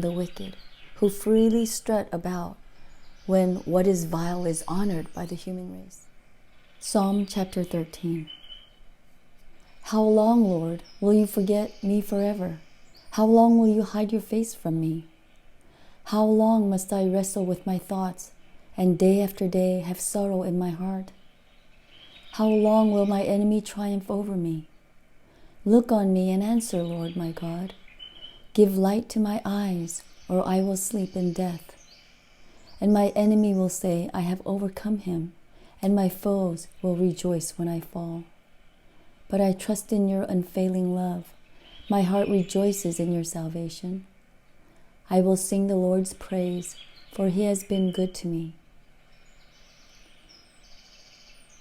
the wicked, who freely strut about when what is vile is honored by the human race. Psalm chapter 13. How long, Lord, will you forget me forever? How long will you hide your face from me? How long must I wrestle with my thoughts, and day after day have sorrow in my heart? How long will my enemy triumph over me? Look on me and answer, Lord my God. Give light to my eyes, or I will sleep in death. And my enemy will say, I have overcome him, and my foes will rejoice when I fall. But I trust in your unfailing love. My heart rejoices in your salvation. I will sing the Lord's praise, for he has been good to me.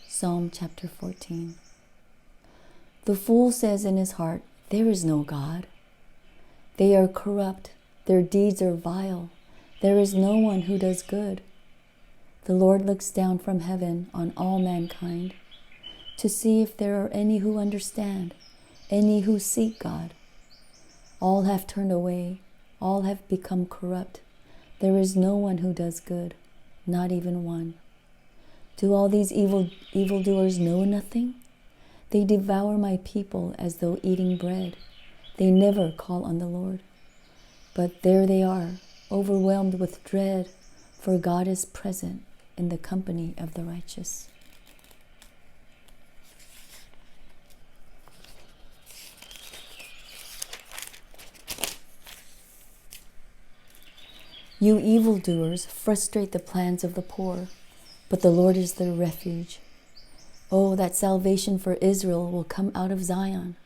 Psalm chapter 14. The fool says in his heart, there is no God. They are corrupt, their deeds are vile. There is no one who does good. The Lord looks down from heaven on all mankind to see if there are any who understand, any who seek God. All have turned away, all have become corrupt. There is no one who does good, not even one. Do all these evildoers know nothing? They devour my people as though eating bread. They never call on the Lord. But there they are, overwhelmed with dread, for God is present in the company of the righteous. You evildoers frustrate the plans of the poor, but the Lord is their refuge. Oh, that salvation for Israel will come out of Zion.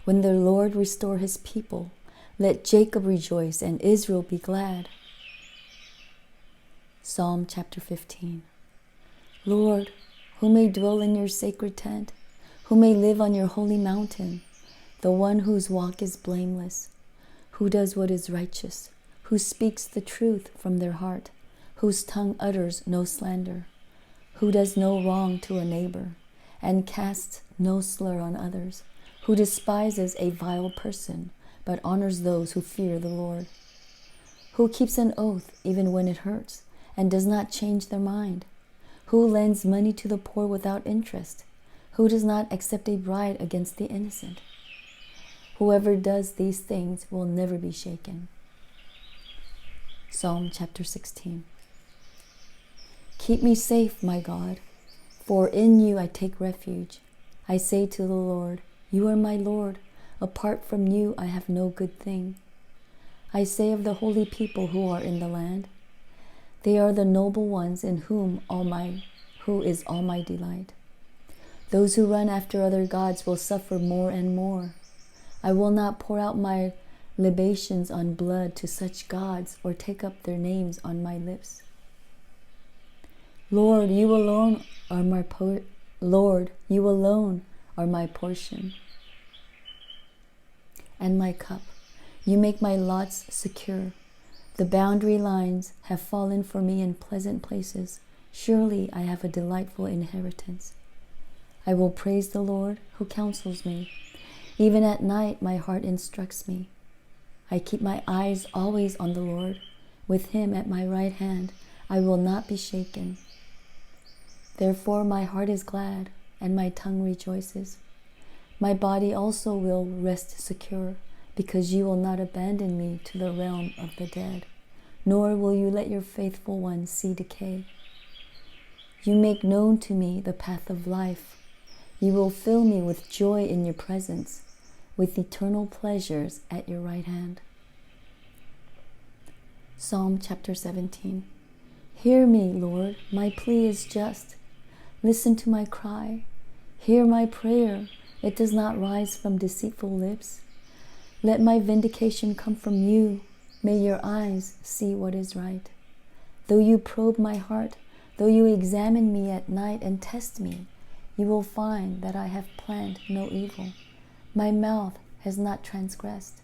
When the Lord restore his people, let Jacob rejoice and Israel be glad. Psalm chapter 15. Lord, who may dwell in your sacred tent? Who may live on your holy mountain? The one whose walk is blameless, who does what is righteous, who speaks the truth from their heart, whose tongue utters no slander, who does no wrong to a neighbor, and casts no slur on others, who despises a vile person, but honors those who fear the Lord, who keeps an oath even when it hurts, and does not change their mind, who lends money to the poor without interest, who does not accept a bribe against the innocent. Whoever does these things will never be shaken. Psalm chapter 16. Keep me safe, my God, for in you I take refuge. I say to the Lord, you are my Lord. Apart from you I have no good thing. I say of the holy people who are in the land, they are the noble ones in who is all my delight. Those who run after other gods will suffer more and more. I will not pour out my libations on blood to such gods or take up their names on my lips. Lord, you alone are my portion and my cup. You make my lots secure. The boundary lines have fallen for me in pleasant places. Surely I have a delightful inheritance. I will praise the Lord who counsels me. Even at night my heart instructs me. I keep my eyes always on the Lord. With him at my right hand, I will not be shaken. Therefore my heart is glad, and my tongue rejoices. My body also will rest secure, because you will not abandon me to the realm of the dead, nor will you let your faithful one see decay. You make known to me the path of life. You will fill me with joy in your presence, with eternal pleasures at your right hand. Psalm chapter 17. Hear me, Lord, my plea is just. Listen to my cry. Hear my prayer. It does not rise from deceitful lips. Let my vindication come from you. May your eyes see what is right. Though you probe my heart, though you examine me at night and test me, you will find that I have planned no evil. My mouth has not transgressed.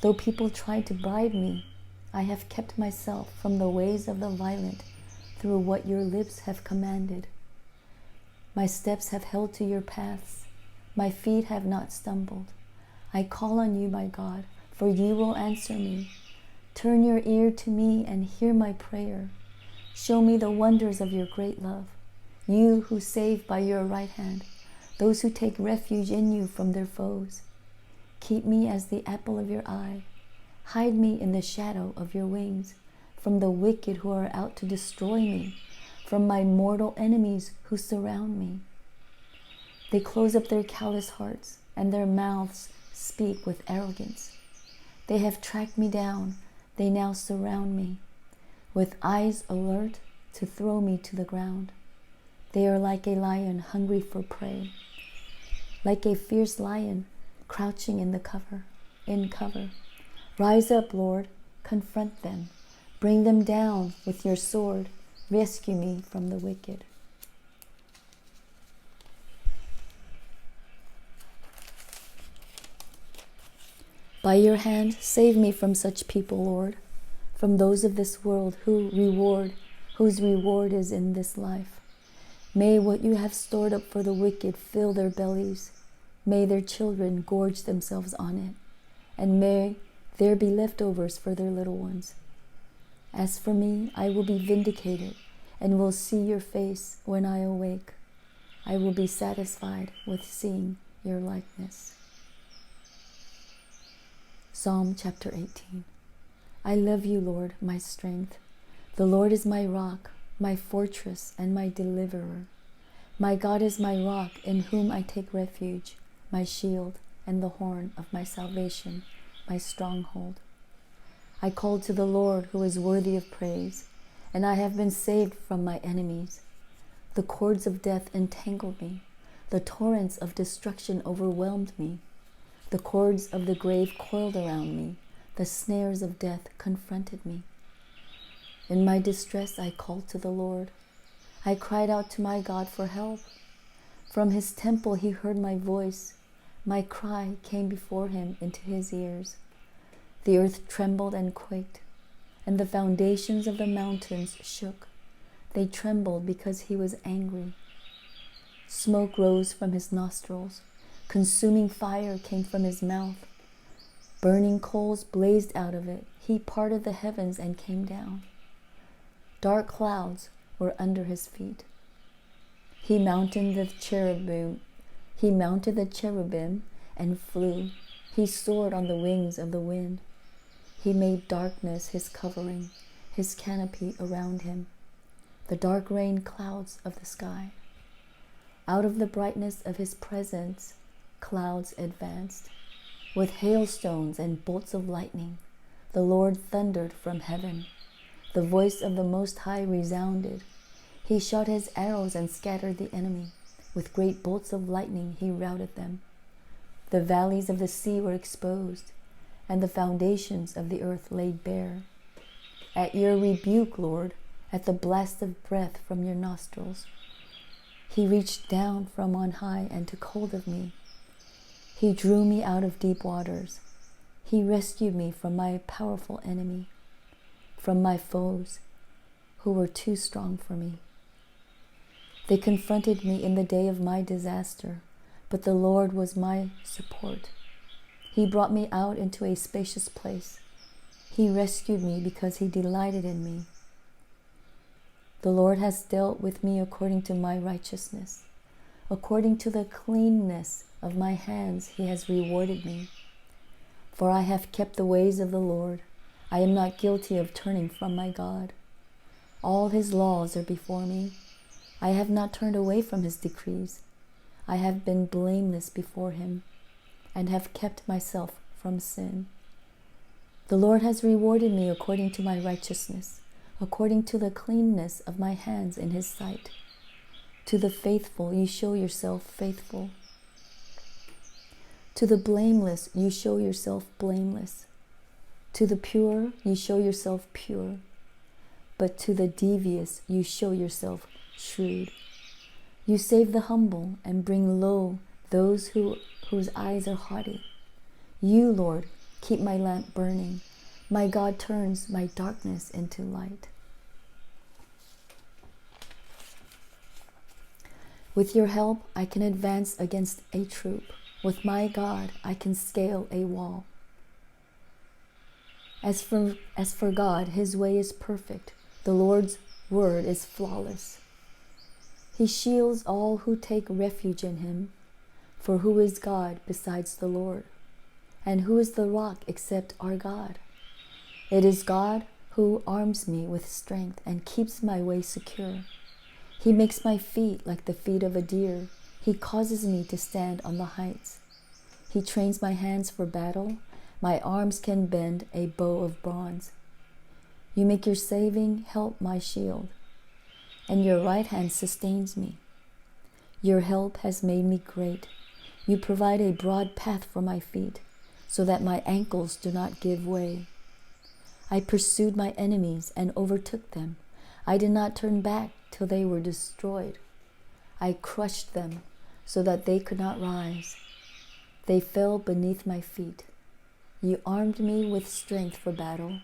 Though people tried to bribe me, I have kept myself from the ways of the violent through what your lips have commanded. My steps have held to your paths. My feet have not stumbled. I call on you, my God, for you will answer me. Turn your ear to me and hear my prayer. Show me the wonders of your great love, you who save by your right hand, those who take refuge in you from their foes. Keep me as the apple of your eye. Hide me in the shadow of your wings, from the wicked who are out to destroy me, from my mortal enemies who surround me. They close up their callous hearts, and their mouths speak with arrogance. They have tracked me down. They now surround me, with eyes alert to throw me to the ground. They are like a lion hungry for prey, like a fierce lion crouching in cover. Rise up, Lord, confront them. Bring them down with your sword. Rescue me from the wicked. By your hand, save me from such people, Lord, from those of this world whose reward is in this life. May what you have stored up for the wicked fill their bellies. May their children gorge themselves on it, and may there be leftovers for their little ones. As for me, I will be vindicated and will see your face when I awake. I will be satisfied with seeing your likeness. Psalm chapter 18. I love you, Lord, my strength. The Lord is my rock, my fortress, and my deliverer. My God is my rock, in whom I take refuge, my shield and the horn of my salvation, my stronghold. I called to the Lord, who is worthy of praise, and I have been saved from my enemies. The cords of death entangled me. The torrents of destruction overwhelmed me. The cords of the grave coiled around me. The snares of death confronted me. In my distress, I called to the Lord. I cried out to my God for help. From his temple, he heard my voice. My cry came before him into his ears. The earth trembled and quaked, and the foundations of the mountains shook. They trembled because he was angry. Smoke rose from his nostrils. Consuming fire came from his mouth. Burning coals blazed out of it. He parted the heavens and came down. Dark clouds were under his feet. He mounted the cherubim and flew. He soared on the wings of the wind. He made darkness his covering, his canopy around him, the dark rain clouds of the sky. Out of the brightness of his presence, clouds advanced. With hailstones and bolts of lightning, the Lord thundered from heaven. The voice of the Most High resounded. He shot his arrows and scattered the enemy. With great bolts of lightning he routed them. The valleys of the sea were exposed, and the foundations of the earth laid bare. At your rebuke, Lord, at the blast of breath from your nostrils, he reached down from on high and took hold of me. He drew me out of deep waters. He rescued me from my powerful enemy, from my foes who were too strong for me. They confronted me in the day of my disaster, but the Lord was my support. He brought me out into a spacious place. He rescued me because he delighted in me. The Lord has dealt with me according to my righteousness. According to the cleanness of my hands, he has rewarded me. For I have kept the ways of the Lord. I am not guilty of turning from my God. All his laws are before me. I have not turned away from his decrees. I have been blameless before him, and have kept myself from sin. The Lord has rewarded me according to my righteousness, according to the cleanness of my hands in his sight. To the faithful you show yourself faithful. To the blameless you show yourself blameless. To the pure you show yourself pure. But to the devious you show yourself shrewd. You save the humble and bring low those whose eyes are haughty. You, Lord, keep my lamp burning. My God turns my darkness into light. With your help, I can advance against a troop. With my God, I can scale a wall. As for God, his way is perfect. The Lord's word is flawless. He shields all who take refuge in him. For who is God besides the Lord? And who is the rock except our God? It is God who arms me with strength and keeps my way secure. He makes my feet like the feet of a deer. He causes me to stand on the heights. He trains my hands for battle. My arms can bend a bow of bronze. You make your saving help my shield, and your right hand sustains me. Your help has made me great. You provide a broad path for my feet, so that my ankles do not give way. I pursued my enemies and overtook them. I did not turn back till they were destroyed. I crushed them so that they could not rise. They fell beneath my feet. You armed me with strength for battle.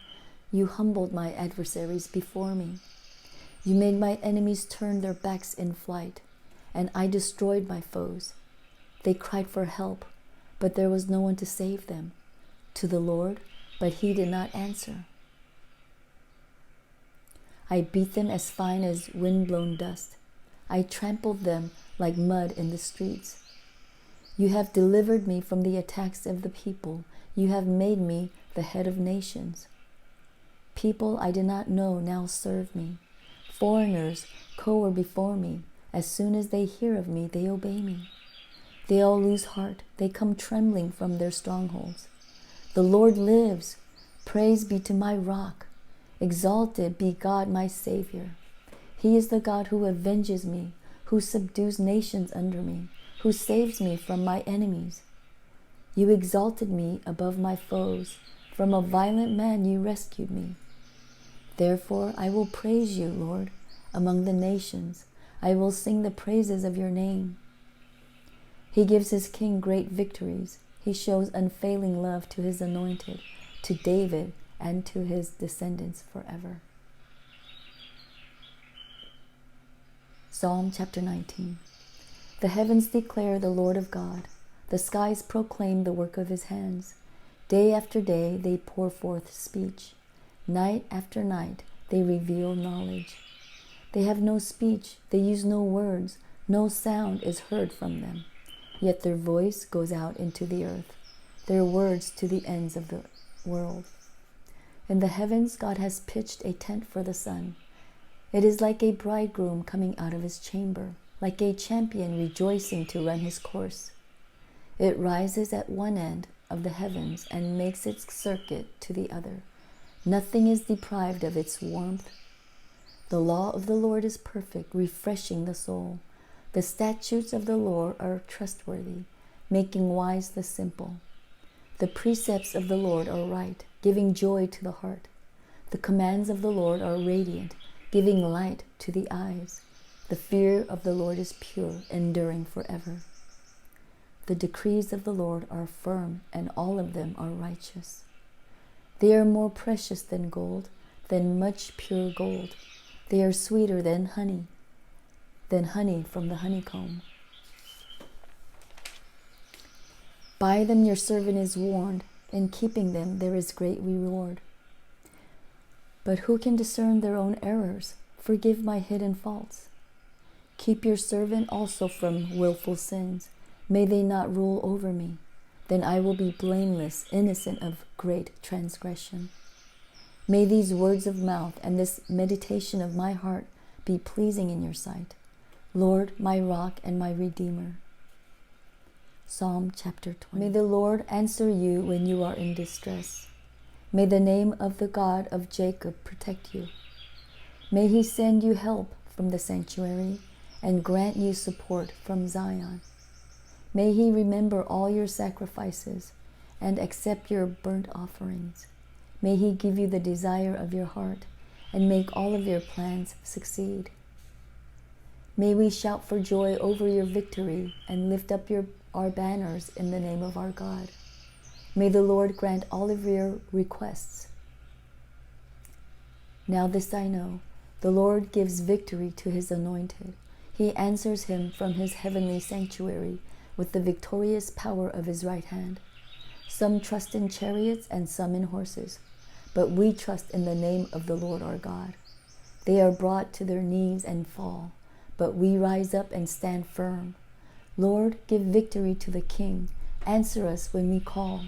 You humbled my adversaries before me. You made my enemies turn their backs in flight, and I destroyed my foes. They cried for help, but there was no one to save them. To the Lord, but he did not answer. I beat them as fine as wind-blown dust. I trampled them like mud in the streets. You have delivered me from the attacks of the people. You have made me the head of nations. People I did not know now serve me. Foreigners cower before me. As soon as they hear of me, they obey me. They all lose heart. They come trembling from their strongholds. The Lord lives. Praise be to my rock. Exalted be God my Savior. He is the God who avenges me, who subdues nations under me, who saves me from my enemies. You exalted me above my foes. From a violent man you rescued me. Therefore I will praise you, Lord, among the nations. I will sing the praises of your name. He gives his king great victories. He shows unfailing love to his anointed, to David and to his descendants forever. Psalm chapter 19. The heavens declare the Lord of God. The skies proclaim the work of his hands. Day after day they pour forth speech. Night after night they reveal knowledge. They have no speech, they use no words, no sound is heard from them. Yet their voice goes out into the earth, their words to the ends of the world. In the heavens God has pitched a tent for the sun. It is like a bridegroom coming out of his chamber, like a champion rejoicing to run his course. It rises at one end of the heavens and makes its circuit to the other. Nothing is deprived of its warmth. The law of the Lord is perfect, refreshing the soul. The statutes of the Lord are trustworthy, making wise the simple. The precepts of the Lord are right, giving joy to the heart. The commands of the Lord are radiant, giving light to the eyes. The fear of the Lord is pure, enduring forever. The decrees of the Lord are firm, and all of them are righteous. They are more precious than gold, than much pure gold. They are sweeter than honey from the honeycomb. By them your servant is warned. In keeping them there is great reward. But who can discern their own errors? Forgive my hidden faults. Keep your servant also from willful sins. May they not rule over me. Then I will be blameless, innocent of great transgression. May these words of mouth and this meditation of my heart be pleasing in your sight, Lord, my rock and my redeemer. Psalm chapter 20. May the Lord answer you when you are in distress. May the name of the God of Jacob protect you. May he send you help from the sanctuary and grant you support from Zion. May he remember all your sacrifices and accept your burnt offerings. May he give you the desire of your heart and make all of your plans succeed. May we shout for joy over your victory and lift up our banners in the name of our God. May the Lord grant all of your requests. Now this I know, the Lord gives victory to his anointed. He answers him from his heavenly sanctuary with the victorious power of his right hand. Some trust in chariots and some in horses, but we trust in the name of the Lord our God. They are brought to their knees and fall, but we rise up and stand firm. Lord, give victory to the king. Answer us when we call.